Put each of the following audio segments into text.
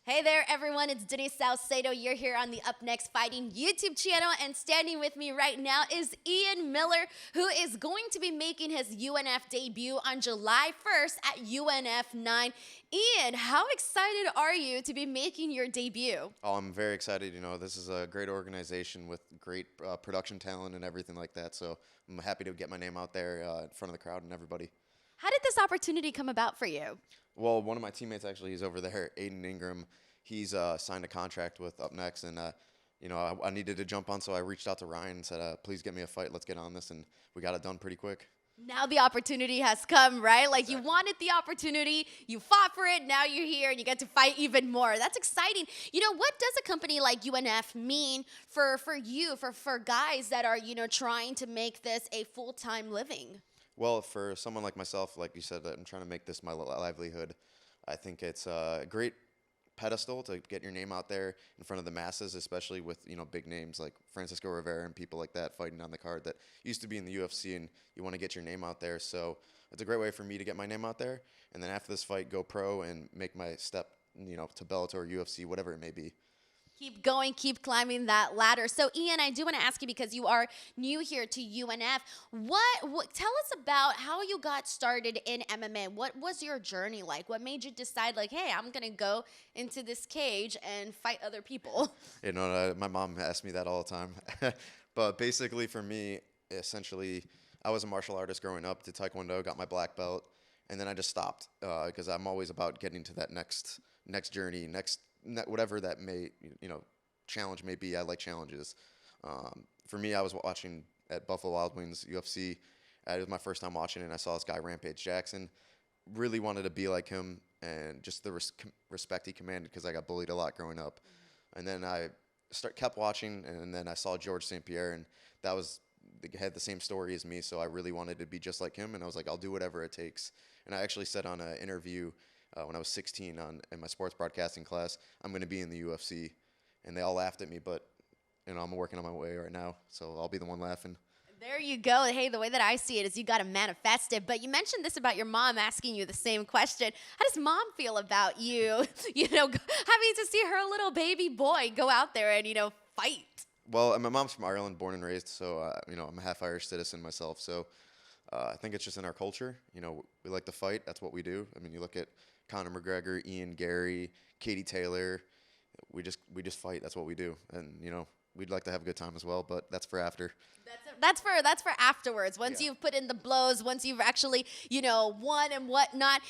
Hey there, everyone. It's Denise Salcedo. You're here on the Up Next Fighting YouTube channel, and standing with me right now is Ian Miller, who is going to be making his UNF debut on July 1st at UNF 9. Ian, how excited are you to be making your debut? Oh, I'm very excited. This is a great organization with great production talent and everything like that. So I'm happy to get my name out there in front of the crowd and everybody. How did this opportunity come about for you? Well, one of my teammates actually is over there, Aiden Ingram. He's signed a contract with Up Next, and I needed to jump on, so I reached out to Ryan and said, "Please get me a fight. Let's get on this," and we got it done pretty quick. Now the opportunity has come, right? Like you Exactly. wanted the opportunity, you fought for it, now you're here and you get to fight even more. That's exciting. What does a company like UNF mean for you, for guys that are, trying to make this a full-time living? Well, for someone like myself, like you said, that I'm trying to make this my livelihood, I think it's a great pedestal to get your name out there in front of the masses, especially with big names like Francisco Rivera and people like that fighting on the card that used to be in the UFC, and you want to get your name out there. So it's a great way for me to get my name out there, and then after this fight, go pro and make my step, to Bellator, UFC, whatever it may be. Keep going, keep climbing that ladder. So, Ian, I do want to ask you because you are new here to UNF. What tell us about how you got started in MMA? What was your journey like? What made you decide, like, hey, I'm gonna go into this cage and fight other people? My mom asks me that all the time. But basically, for me, essentially, I was a martial artist growing up, did Taekwondo, got my black belt, and then I just stopped because I'm always about getting to that next journey, whatever that may challenge may be. I like challenges. For me, I was watching at Buffalo Wild Wings UFC. It was my first time watching it, and I saw this guy Rampage Jackson. Really wanted to be like him, and just the respect he commanded because I got bullied a lot growing up. And then I kept watching, and then I saw George St. Pierre, and that was they had the same story as me, so I really wanted to be just like him, and I was like, I'll do whatever it takes. And I actually said on an interview when I was 16 in my sports broadcasting class, I'm going to be in the UFC, and they all laughed at me, but I'm working on my way right now, so I'll be the one laughing. There you go. Hey, the way that I see it is you got to manifest it. But you mentioned this about your mom asking you the same question. How does mom feel about you, having to see her little baby boy go out there and, fight? Well, my mom's from Ireland, born and raised, so I'm a half Irish citizen myself. So I think it's just in our culture. We like to fight. That's what we do. I mean, you look at Conor McGregor, Ian Gary, Katie Taylor. We just fight. That's what we do. And we'd like to have a good time as well, but that's for after. That's for afterwards. Once Yeah. you've put in the blows, once you've actually, won and whatnot.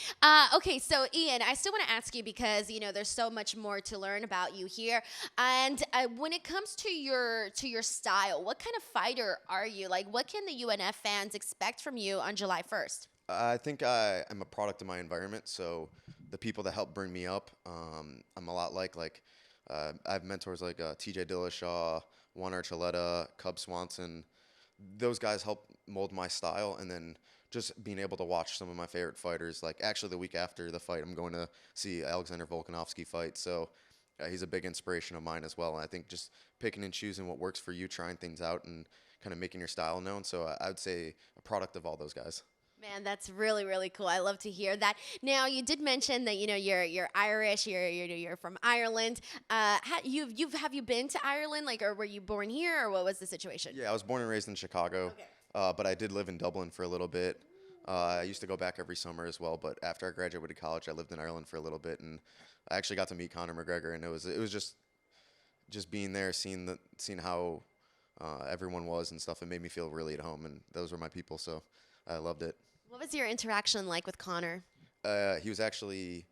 Okay, so Ian, I still want to ask you because there's so much more to learn about you here. And when it comes to your style, what kind of fighter are you? Like, what can the UNF fans expect from you on July 1st? I think I am a product of my environment, so the people that help bring me up, I'm a lot I have mentors like T.J. Dillashaw, Juan Archuleta, Cub Swanson. Those guys help mold my style, and then just being able to watch some of my favorite fighters. Like actually, the week after the fight, I'm going to see Alexander Volkanovski fight. So he's a big inspiration of mine as well. And I think just picking and choosing what works for you, trying things out, and kind of making your style known. So I would say a product of all those guys. Man, that's really, really cool. I love to hear that. Now, you did mention that you're Irish. You're from Ireland. Have you been to Ireland? Like, or were you born here, or what was the situation? Yeah, I was born and raised in Chicago, Okay. but I did live in Dublin for a little bit. I used to go back every summer as well, but after I graduated college, I lived in Ireland for a little bit, and I actually got to meet Conor McGregor, and it was just being there, seeing how everyone was and stuff. It made me feel really at home, and those were my people, so I loved it. What was your interaction like with Connor? He was actually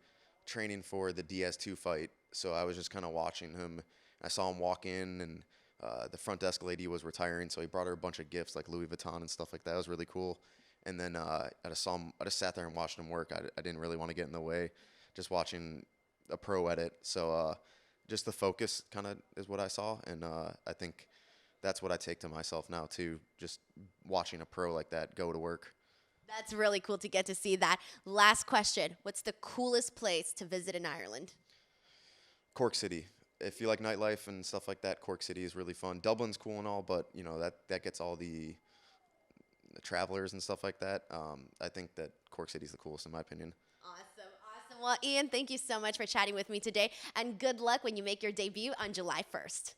training for the DS2 fight, so I was just kind of watching him. I saw him walk in, and the front desk lady was retiring, so he brought her a bunch of gifts like Louis Vuitton and stuff like that. It was really cool. And then I just sat there and watched him work. I didn't really want to get in the way, just watching a pro at it. So just the focus kind of is what I saw, and I think that's what I take to myself now too. Just watching a pro like that go to work. That's really cool to get to see that. Last question. What's the coolest place to visit in Ireland? Cork City. If you like nightlife and stuff like that, Cork City is really fun. Dublin's cool and all, but that gets all the travelers and stuff like that. I think that Cork City's the coolest in my opinion. Awesome, awesome. Well, Ian, thank you so much for chatting with me today, and good luck when you make your debut on July 1st.